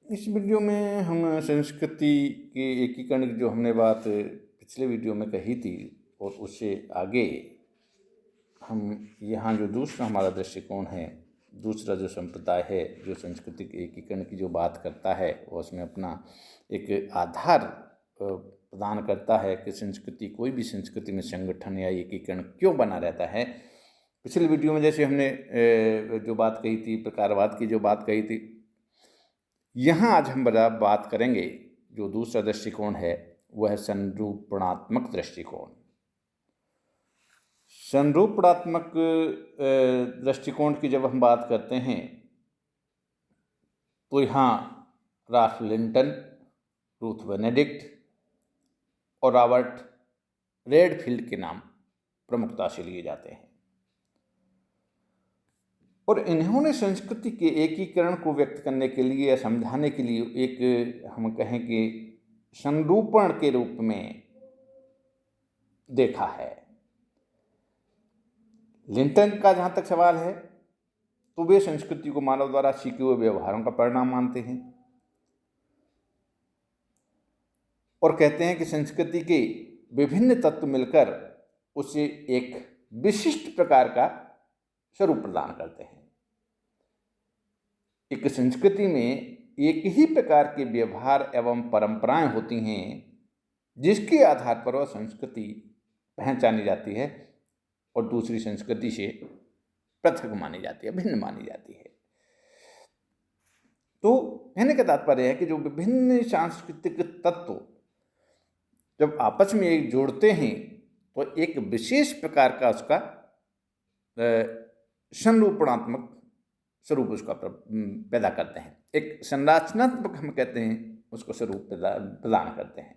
इस वीडियो में हम संस्कृति के एकीकरण की जो हमने बात पिछले वीडियो में कही थी और उससे आगे हम यहाँ जो दूसरा हमारा दृष्टिकोण है, दूसरा जो संप्रदाय है जो संस्कृति के एकीकरण की जो बात करता है वो उसमें अपना एक आधार प्रदान करता है कि संस्कृति, कोई भी संस्कृति में संगठन या एकीकरण क्यों बना रहता है। पिछले वीडियो में जैसे हमने जो बात कही थी, प्रकारवाद की जो बात कही थी, यहाँ आज हम बड़ा बात करेंगे जो दूसरा दृष्टिकोण है वह है संरूपणात्मक दृष्टिकोण। संरूपणात्मक दृष्टिकोण की जब हम बात करते हैं तो यहाँ राल्फ लिंटन, रूथ बेनेडिक्ट और रॉबर्ट रेडफील्ड के नाम प्रमुखता से लिए जाते हैं और इन्होंने संस्कृति के एकीकरण को व्यक्त करने के लिए या समझाने के लिए एक, हम कहें कि संरूपण के रूप में देखा है। लिंटन का जहाँ तक सवाल है तो वे संस्कृति को मानव द्वारा सीखे हुए व्यवहारों का परिणाम मानते हैं और कहते हैं कि संस्कृति के विभिन्न तत्व मिलकर उसे एक विशिष्ट प्रकार का स्वरूप प्रदान करते हैं। एक संस्कृति में एक ही प्रकार के व्यवहार एवं परंपराएं होती हैं जिसके आधार पर वह संस्कृति पहचानी जाती है और दूसरी संस्कृति से पृथक मानी जाती है, भिन्न मानी जाती है। तो कहने का तात्पर्य है कि जो विभिन्न सांस्कृतिक तत्व जब आपस में एक जोड़ते हैं तो एक विशेष प्रकार का उसका संरूपणात्मक स्वरूप उसका पैदा करते हैं। एक संरचनात्मक हम कहते हैं उसको स्वरूप प्रदान करते हैं।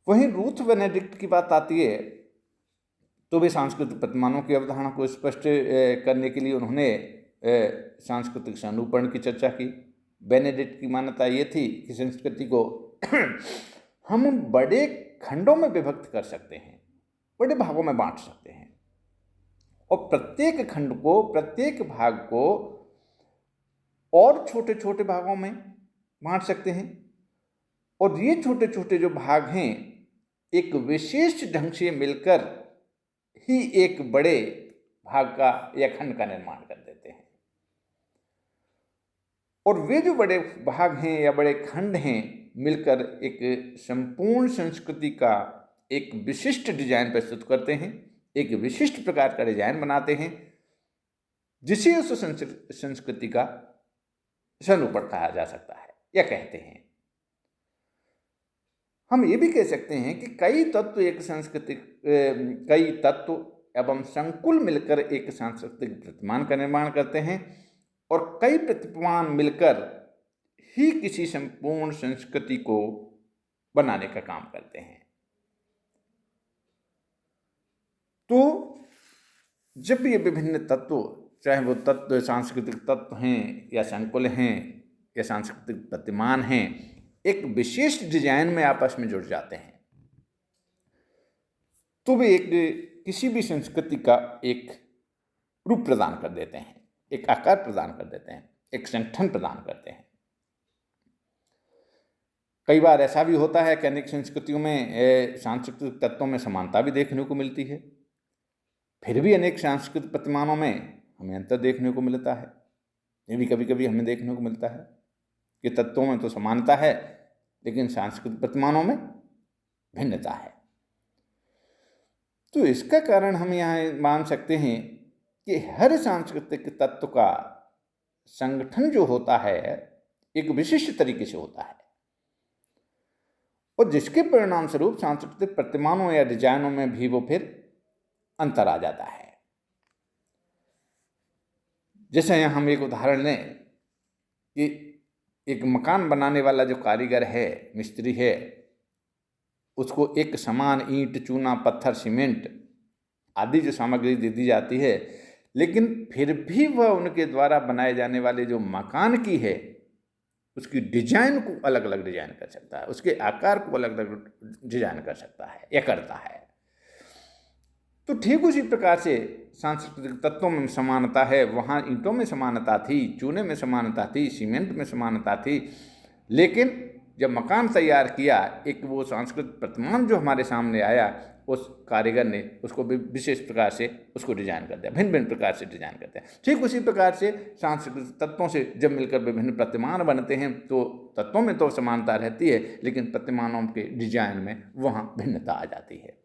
वहीं रूथ बेनेडिक्ट की बात आती है तो वे सांस्कृतिक प्रतिमानों की अवधारणा को स्पष्ट करने के लिए उन्होंने सांस्कृतिक संरूपण की चर्चा की। बेनेडिक्ट की मान्यता ये थी कि संस्कृति को हम बड़े खंडों में विभक्त कर सकते हैं, बड़े भागों में बांट सकते हैं और प्रत्येक खंड को, प्रत्येक भाग को और छोटे छोटे भागों में बांट सकते हैं और ये छोटे छोटे जो भाग हैं एक विशेष ढंग से मिलकर ही एक बड़े भाग का या खंड का निर्माण कर देते हैं। और वे जो बड़े भाग हैं या बड़े खंड हैं मिलकर एक संपूर्ण संस्कृति का एक विशिष्ट डिजाइन प्रस्तुत करते हैं, एक विशिष्ट प्रकार का डिजाइन बनाते हैं जिसे उस संस्कृति का संरूपण कहा जा सकता है या कहते हैं। हम ये भी कह सकते हैं कि कई तत्व एवं संकुल मिलकर एक सांस्कृतिक प्रतिमान का निर्माण करते हैं और कई प्रतिमान मिलकर ही किसी संपूर्ण संस्कृति को बनाने का काम करते हैं। तो जब ये विभिन्न तत्व, चाहे वो तत्व सांस्कृतिक तत्व हैं या संकुल हैं या सांस्कृतिक प्रतिमान हैं, एक विशेष डिजाइन में आपस में जुड़ जाते हैं तो वे एक किसी भी संस्कृति का एक रूप प्रदान कर देते हैं, एक आकार प्रदान कर देते हैं, एक संगठन प्रदान करते हैं। कई बार ऐसा भी होता है कि अनेक संस्कृतियों में सांस्कृतिक तत्वों में समानता भी देखने को मिलती है, फिर भी अनेक सांस्कृतिक प्रतिमानों में हमें अंतर देखने को मिलता है। ये भी कभी कभी हमें देखने को मिलता है कि तत्वों में तो समानता है लेकिन सांस्कृतिक प्रतिमानों में भिन्नता है। तो इसका कारण हम यहाँ मान सकते हैं कि हर सांस्कृतिक तत्व का संगठन जो होता है एक विशिष्ट तरीके से होता है और जिसके परिणाम स्वरूप सांस्कृतिक प्रतिमानों या डिजाइनों में भी वो फिर अंतर आ जाता है। जैसे यहाँ हम एक उदाहरण लें कि एक मकान बनाने वाला जो कारीगर है, मिस्त्री है, उसको एक समान ईंट, चूना, पत्थर, सीमेंट आदि जो सामग्री दे दी जाती है, लेकिन फिर भी वह उनके द्वारा बनाए जाने वाले जो मकान की है उसकी डिजाइन को अलग अलग डिजाइन कर सकता है, उसके आकार को अलग अलग डिजाइन कर सकता है या करता है। तो ठीक उसी प्रकार से सांस्कृतिक तत्वों में समानता है। वहाँ ईंटों में समानता थी, चूने में समानता थी, सीमेंट में समानता थी, लेकिन जब मकान तैयार किया, एक वो सांस्कृतिक प्रतिमान जो हमारे सामने आया, उस कारीगर ने उसको विशेष प्रकार से उसको डिजाइन कर दिया, भिन्न भिन्न प्रकार से डिजाइन कर दिया। ठीक उसी प्रकार से सांस्कृतिक तत्वों से जब मिलकर विभिन्न प्रतिमान बनते हैं तो तत्वों में तो समानता रहती है, लेकिन प्रतिमानों के डिजाइन में वहाँ भिन्नता आ जाती है।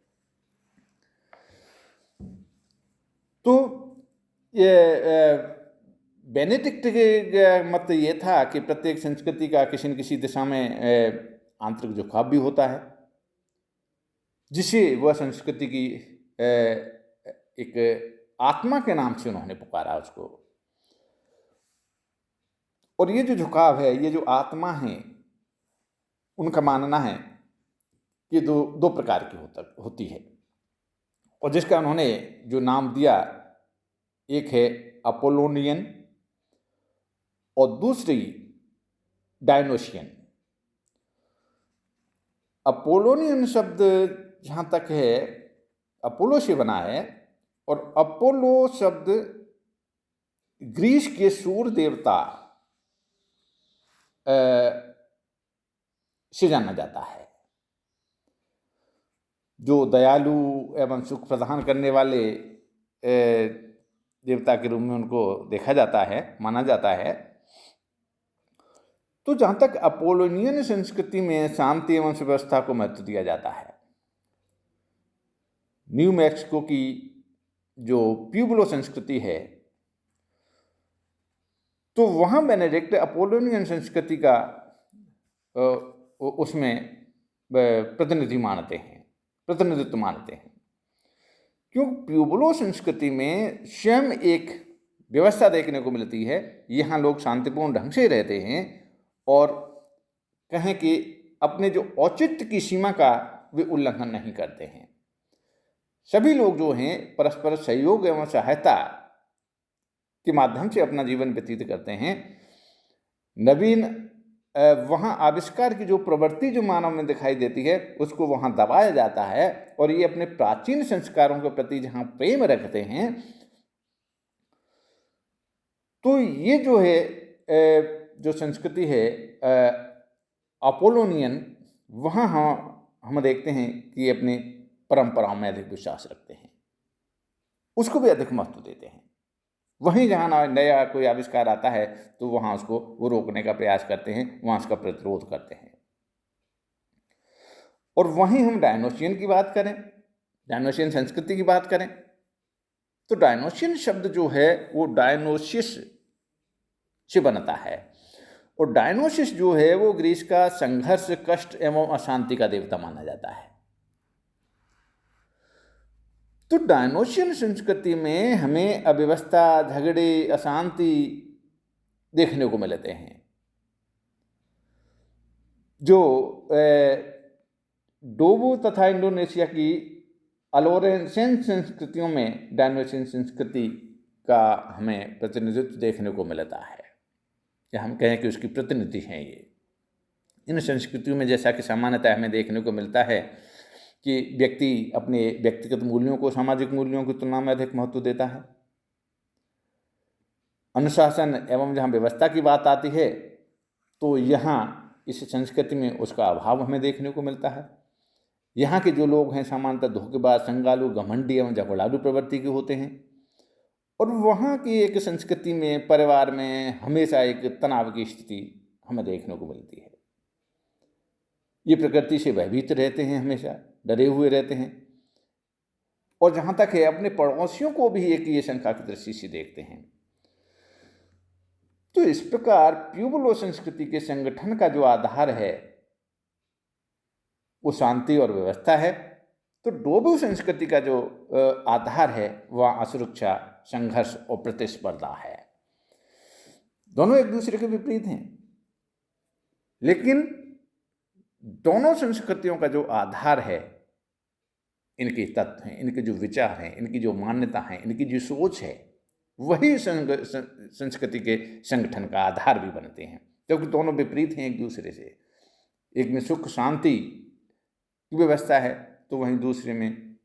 तो ये बेनेडिक्ट के मत ये था कि प्रत्येक संस्कृति का किसी न किसी दिशा में आंतरिक झुकाव भी होता है, जिसे वह संस्कृति की एक आत्मा के नाम से उन्होंने पुकारा उसको। और ये जो झुकाव है, ये जो आत्मा है, उनका मानना है कि दो प्रकार की होती है, और जिसका उन्होंने जो नाम दिया, एक है अपोलोनियन और दूसरी डायनोशियन। अपोलोनियन शब्द जहाँ तक है अपोलो से बना है, और अपोलो शब्द ग्रीस के सूर्य देवता से जाना जाता है, जो दयालु एवं सुख प्रदान करने वाले देवता के रूप में उनको देखा जाता है, माना जाता है। तो जहाँ तक अपोलोनियन संस्कृति में शांति एवं सुव्यवस्था को महत्व दिया जाता है, न्यू मैक्सिको की जो प्यूब्लो संस्कृति है, तो वहाँ बेनेडिक्ट अपोलोनियन संस्कृति का उसमें प्रतिनिधित्व मानते हैं, क्यों प्यूब्लो संस्कृति में स्वयं एक व्यवस्था देखने को मिलती है। यहाँ लोग शांतिपूर्ण ढंग से रहते हैं और कहें कि अपने जो औचित्य की सीमा का वे उल्लंघन नहीं करते हैं। सभी लोग जो हैं परस्पर सहयोग एवं सहायता के माध्यम से अपना जीवन व्यतीत करते हैं। नवीन वहाँ आविष्कार की जो प्रवृत्ति जो मानव में दिखाई देती है, उसको वहाँ दबाया जाता है, और ये अपने प्राचीन संस्कारों के प्रति जहाँ प्रेम रखते हैं, तो ये जो है जो संस्कृति है अपोलोनियन, वहाँ हम देखते हैं कि अपने परंपराओं में अधिक विश्वास रखते हैं, उसको भी अधिक महत्व देते हैं। वहीं जहाँ नया कोई आविष्कार आता है तो वहाँ उसको वो रोकने का प्रयास करते हैं, वहाँ उसका प्रतिरोध करते हैं। और वहीं हम डायनोशियन की बात करें, डायनोशियन संस्कृति की बात करें, तो डायनोशियन शब्द जो है वो डायनोसिस से बनता है, और डायनोसिस जो है वो ग्रीस का संघर्ष, कष्ट एवं अशांति का देवता माना जाता है। तो डायनोशियन संस्कृति में हमें अव्यवस्था, झगड़े, अशांति देखने को मिलते हैं। जो डोबो तथा इंडोनेशिया की अलोरेंसेन संस्कृतियों में डायनोशियन संस्कृति का हमें प्रतिनिधित्व देखने को मिलता है, या हम कहें कि उसकी प्रतिनिधि हैं ये। इन संस्कृतियों में जैसा कि सामान्यतः हमें देखने को मिलता है कि व्यक्ति अपने व्यक्तिगत मूल्यों को सामाजिक मूल्यों की तुलना में अधिक महत्व देता है। अनुशासन एवं जहाँ व्यवस्था की बात आती है तो यहाँ इस संस्कृति में उसका अभाव हमें देखने को मिलता है। यहाँ के जो लोग हैं सामान्यतः धोखेबाज, संगालु, घमंडी एवं झगड़ालू प्रवृत्ति के होते हैं, और वहाँ की एक संस्कृति में परिवार में हमेशा एक तनाव की स्थिति हमें देखने को मिलती है। ये प्रकृति से भयभीत रहते हैं, हमेशा डरे हुए रहते हैं, और जहाँ तक है अपने पड़ोसियों को भी एक ये शंका की दृष्टि से देखते हैं। तो इस प्रकार प्यूब्लो संस्कृति के संगठन का जो आधार है वो शांति और व्यवस्था है, तो डोबो संस्कृति का जो आधार है वह असुरक्षा, संघर्ष और प्रतिस्पर्धा है। दोनों एक दूसरे के विपरीत हैं, लेकिन दोनों संस्कृतियों का जो आधार है, इनके तत्व हैं, इनके जो विचार हैं, इनकी जो मान्यता है, इनकी जो सोच है, वही संस्कृति के संगठन का आधार भी बनते हैं, क्योंकि दोनों विपरीत हैं एक दूसरे से। एक में सुख शांति की व्यवस्था है तो वहीं दूसरे में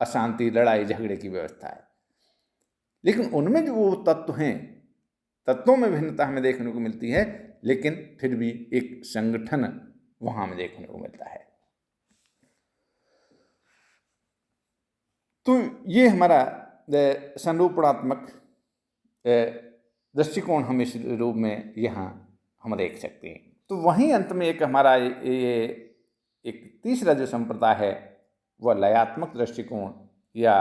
अशांति, लड़ाई झगड़े की व्यवस्था है। लेकिन उनमें जो वो तत्व हैं, तत्वों में भिन्नता हमें देखने को मिलती है, लेकिन फिर भी एक संगठन वहां में देखने को मिलता है। तो ये हमारा संरूपणात्मक दृष्टिकोण हम इस रूप में यहाँ हम देख सकते हैं। तो वहीं अंत में एक हमारा ये एक तीसरा जो संप्रदाय है वह लयात्मक दृष्टिकोण या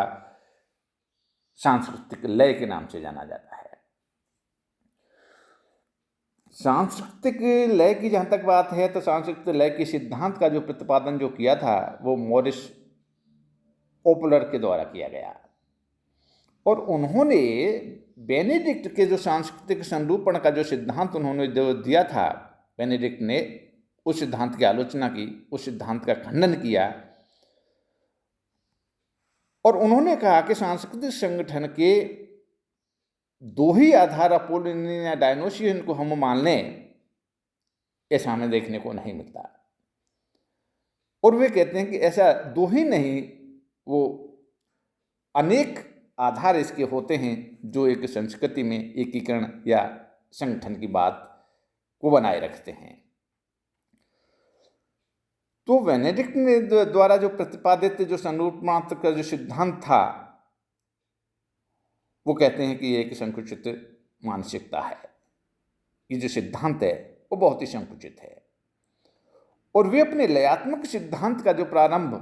सांस्कृतिक लय के नाम से जाना जाता है। सांस्कृतिक लय की जहाँ तक बात है तो सांस्कृतिक लय के सिद्धांत का जो प्रतिपादन जो किया था वो मॉरिस ओपलर के द्वारा किया गया, और उन्होंने बेनेडिक्ट के जो सांस्कृतिक संरूपण का जो सिद्धांत उन्होंने जो दिया था, बेनेडिक्ट ने उस सिद्धांत की आलोचना की, उस सिद्धांत का खंडन किया, और उन्होंने कहा कि सांस्कृतिक संगठन के दो ही आधार अपोलिनियन या डायनोसियन को हम मान लें, ऐसा हमें देखने को नहीं मिलता। और वे कहते हैं कि ऐसा दो ही नहीं, वो अनेक आधार इसके होते हैं जो एक संस्कृति में एकीकरण या संगठन की बात को बनाए रखते हैं। तो बेनेडिक्ट ने द्वारा जो प्रतिपादित जो संरूपणात्मक का जो सिद्धांत था, वो कहते हैं कि ये एक संकुचित मानसिकता है। ये जो सिद्धांत है वो बहुत ही संकुचित है, और वे अपने लयात्मक सिद्धांत का जो प्रारंभ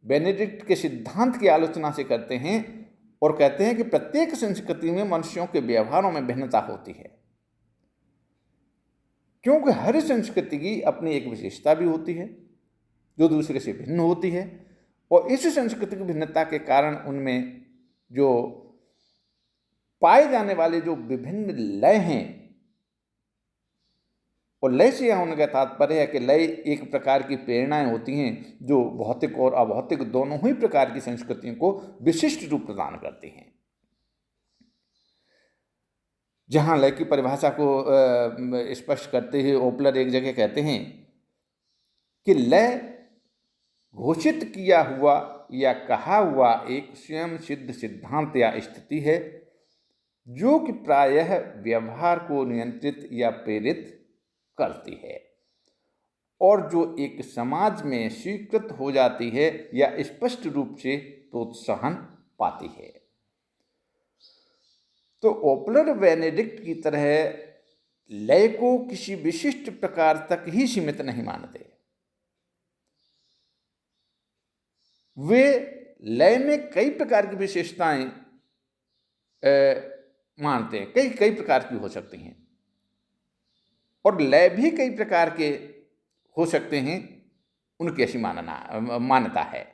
बेनेडिक्ट के सिद्धांत की आलोचना से करते हैं, और कहते हैं कि प्रत्येक संस्कृति में मनुष्यों के व्यवहारों में भिन्नता होती है, क्योंकि हर संस्कृति की अपनी एक विशेषता भी होती है जो दूसरे से भिन्न होती है, और इस सांस्कृतिक भिन्नता के कारण उनमें जो पाए जाने वाले जो विभिन्न लय हैं, और लय से यहाँ उनका तात्पर्य है कि लय एक प्रकार की प्रेरणाएं होती हैं जो भौतिक और अभौतिक दोनों ही प्रकार की संस्कृतियों को विशिष्ट रूप प्रदान करती हैं। जहाँ लय की परिभाषा को स्पष्ट करते हुए ओपलर एक जगह कहते हैं कि लय घोषित किया हुआ या कहा हुआ एक स्वयं सिद्ध सिद्धांत या स्थिति है जो कि प्रायः व्यवहार को नियंत्रित या प्रेरित करती है, और जो एक समाज में स्वीकृत हो जाती है या स्पष्ट रूप से प्रोत्साहन पाती है। तो ओपलर बेनेडिक्ट की तरह लय को किसी विशिष्ट प्रकार तक ही सीमित नहीं मानते। वे लय में कई प्रकार की विशेषताएं मानते हैं, कई कई प्रकार की हो सकती हैं, और लय भी कई प्रकार के हो सकते हैं, उनकी ऐसी मान्यता है।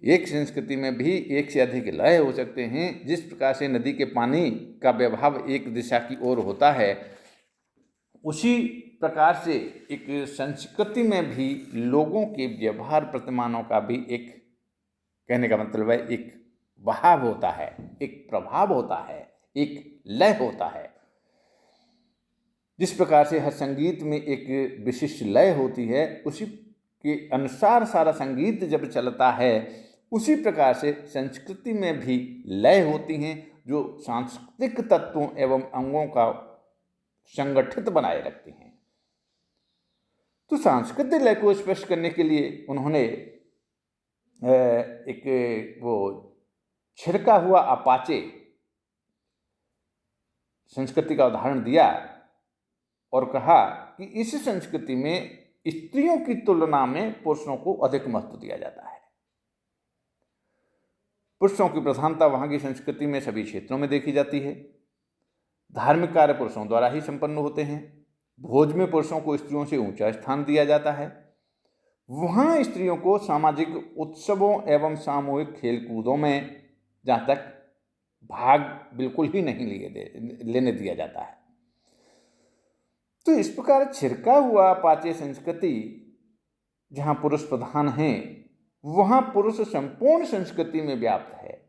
एक संस्कृति में भी एक से अधिक लय हो सकते हैं। जिस प्रकार से नदी के पानी का बहाव एक दिशा की ओर होता है, उसी प्रकार से एक संस्कृति में भी लोगों के व्यवहार प्रतिमानों का भी एक, कहने का मतलब है, एक बहाव होता है, एक प्रभाव होता है, एक लय होता है। जिस प्रकार से हर संगीत में एक विशिष्ट लय होती है, उसी के अनुसार सारा संगीत जब चलता है, उसी प्रकार से संस्कृति में भी लय होती हैं जो सांस्कृतिक तत्वों एवं अंगों का संगठित बनाए रखती हैं। तो सांस्कृतिक लय को स्पष्ट करने के लिए उन्होंने एक वो छिड़का हुआ अपाचे संस्कृति का उदाहरण दिया और कहा कि इस संस्कृति में स्त्रियों की तुलना में पुरुषों को अधिक महत्व दिया जाता है। पुरुषों की प्रधानता वहां की संस्कृति में सभी क्षेत्रों में देखी जाती है। धार्मिक कार्य पुरुषों द्वारा ही संपन्न होते हैं। भोज में पुरुषों को स्त्रियों से ऊंचा स्थान दिया जाता है। वहां स्त्रियों को सामाजिक उत्सवों एवं सामूहिक खेलकूदों में जहाँ तक भाग बिल्कुल ही नहीं लेने दिया जाता है। तो इस प्रकार छिड़का हुआ पाचे संस्कृति जहाँ पुरुष प्रधान हैं, वहाँ पुरुष संपूर्ण संस्कृति में व्याप्त है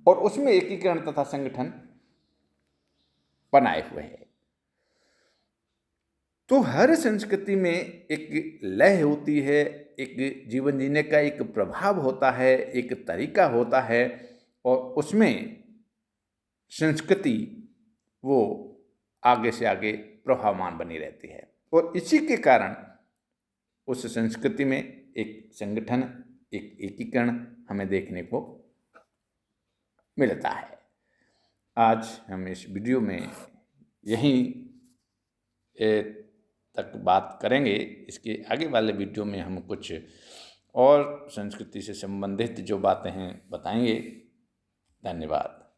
और उसमें एकीकरण तथा संगठन बनाए हुए हैं। तो हर संस्कृति में एक लय होती है, एक जीवन जीने का एक प्रभाव होता है, एक तरीका होता है, और उसमें संस्कृति वो आगे से आगे प्रभावमान बनी रहती है। और इसी के कारण उस संस्कृति में एक संगठन, एक एकीकरण हमें देखने को मिलता है। आज हम इस वीडियो में यहीं तक बात करेंगे। इसके आगे वाले वीडियो में हम कुछ और संस्कृति से संबंधित जो बातें हैं बताएंगे। धन्यवाद।